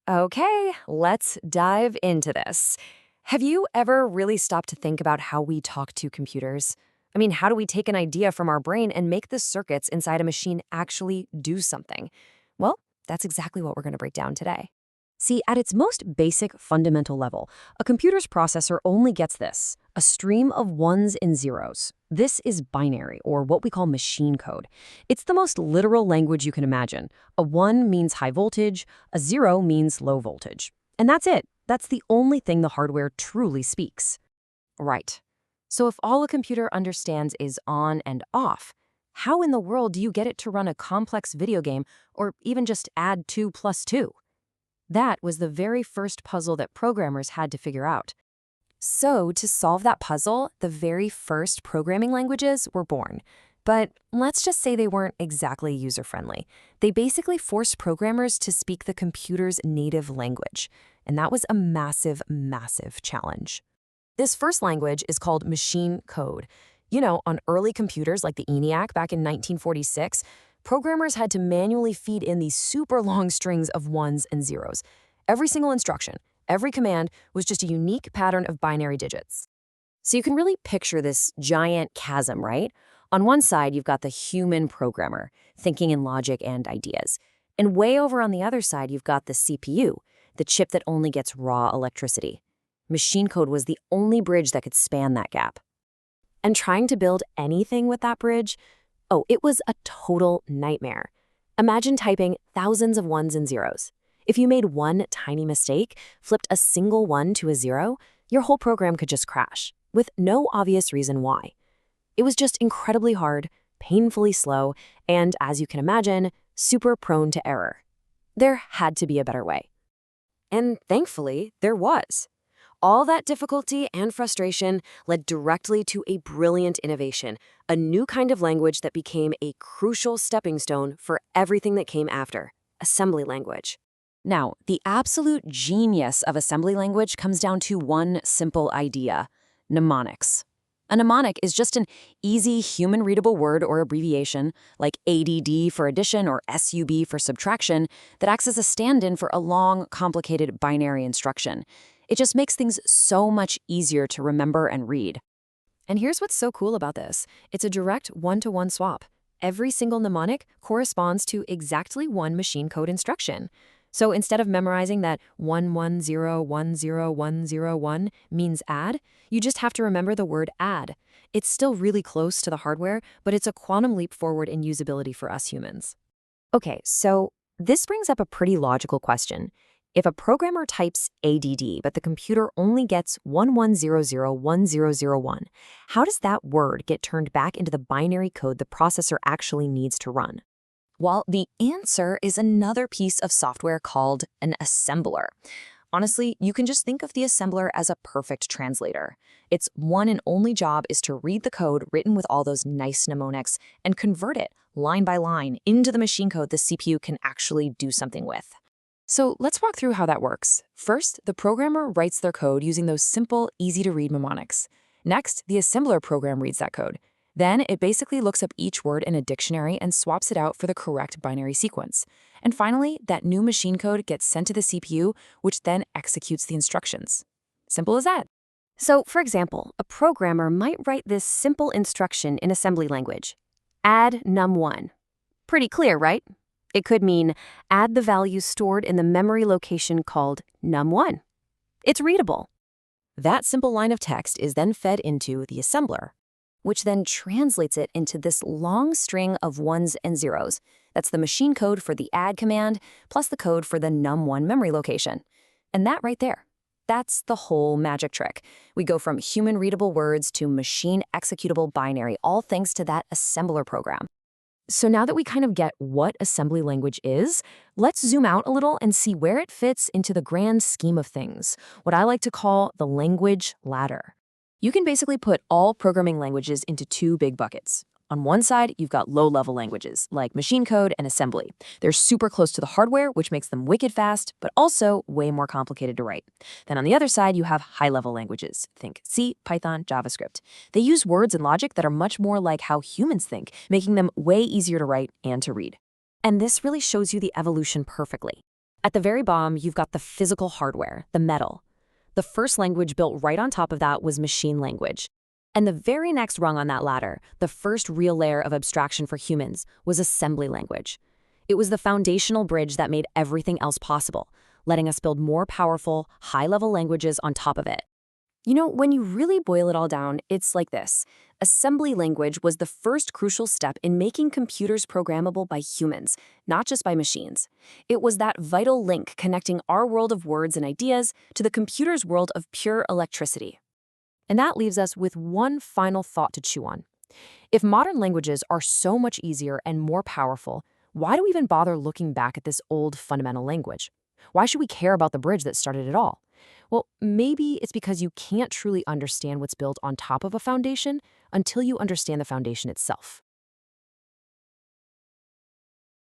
Okay, let's dive into this. Have you ever really stopped to think about how we talk to computers? I mean, how do we take an idea from our brain and make the circuits inside a machine actually do something? Well, that's exactly what we're going to break down today. See, at its most basic fundamental level, a computer's processor only gets this, a stream of ones and zeros. This is binary, or what we call machine code. It's the most literal language you can imagine. A 1 means high voltage, a 0 means low voltage. And that's it. That's the only thing the hardware truly speaks. Right. So if all a computer understands is on and off, how in the world do you get it to run a complex video game or even just add 2 plus 2? That was the very first puzzle that programmers had to figure out. So, to solve that puzzle, the very first programming languages were born. But let's just say they weren't exactly user-friendly. They basically forced programmers to speak the computer's native language. And that was a massive, massive challenge. This first language is called machine code. You know, on early computers like the ENIAC back in 1946, programmers had to manually feed in these super long strings of ones and zeros. Every single instruction, every command was just a unique pattern of binary digits. So you can really picture this giant chasm, right? On one side, you've got the human programmer, thinking in logic and ideas. And way over on the other side, you've got the CPU, the chip that only gets raw electricity. Machine code was the only bridge that could span that gap. And trying to build anything with that bridge, oh, it was a total nightmare. Imagine typing thousands of ones and zeros. If you made one tiny mistake, flipped a single 1 to a 0, your whole program could just crash, with no obvious reason why. It was just incredibly hard, painfully slow, and, as you can imagine, super prone to error. There had to be a better way. And thankfully, there was. All that difficulty and frustration led directly to a brilliant innovation, a new kind of language that became a crucial stepping stone for everything that came after, assembly language. Now, the absolute genius of assembly language comes down to one simple idea: mnemonics. A mnemonic is just an easy human-readable word or abbreviation, like ADD for addition or SUB for subtraction, that acts as a stand-in for a long, complicated binary instruction. It just makes things so much easier to remember and read. And here's what's so cool about this. It's a direct one-to-one swap. Every single mnemonic corresponds to exactly one machine code instruction. So instead of memorizing that 1101001 means add, you just have to remember the word add. It's still really close to the hardware, but it's a quantum leap forward in usability for us humans. Okay, so this brings up a pretty logical question. If a programmer types ADD, but the computer only gets 11001001, how does that word get turned back into the binary code the processor actually needs to run? Well, the answer is another piece of software called an assembler. Honestly, you can just think of the assembler as a perfect translator. Its one and only job is to read the code written with all those nice mnemonics and convert it, line by line, into the machine code the CPU can actually do something with. So let's walk through how that works. First, the programmer writes their code using those simple, easy-to-read mnemonics. Next, the assembler program reads that code. Then it basically looks up each word in a dictionary and swaps it out for the correct binary sequence. And finally, that new machine code gets sent to the CPU, which then executes the instructions. Simple as that. So, for example, a programmer might write this simple instruction in assembly language: add num1. Pretty clear, right? It could mean add the value stored in the memory location called num1. It's readable. That simple line of text is then fed into the assembler, which then translates it into this long string of ones and zeros. That's the machine code for the add command, plus the code for the num1 memory location. And that right there, that's the whole magic trick. We go from human-readable words to machine-executable binary, all thanks to that assembler program. So now that we kind of get what assembly language is, let's zoom out a little and see where it fits into the grand scheme of things, what I like to call the language ladder. You can basically put all programming languages into two big buckets. On one side, you've got low-level languages, like machine code and assembly. They're super close to the hardware, which makes them wicked fast, but also way more complicated to write. Then on the other side, you have high-level languages. Think C, Python, JavaScript. They use words and logic that are much more like how humans think, making them way easier to write and to read. And this really shows you the evolution perfectly. At the very bottom, you've got the physical hardware, the metal. The first language built right on top of that was machine language. And the very next rung on that ladder, the first real layer of abstraction for humans, was assembly language. It was the foundational bridge that made everything else possible, letting us build more powerful, high-level languages on top of it. When you really boil it all down, it's like this. Assembly language was the first crucial step in making computers programmable by humans, not just by machines. It was that vital link connecting our world of words and ideas to the computer's world of pure electricity. And that leaves us with one final thought to chew on. If modern languages are so much easier and more powerful, why do we even bother looking back at this old fundamental language? Why should we care about the bridge that started it all? Well, maybe it's because you can't truly understand what's built on top of a foundation until you understand the foundation itself.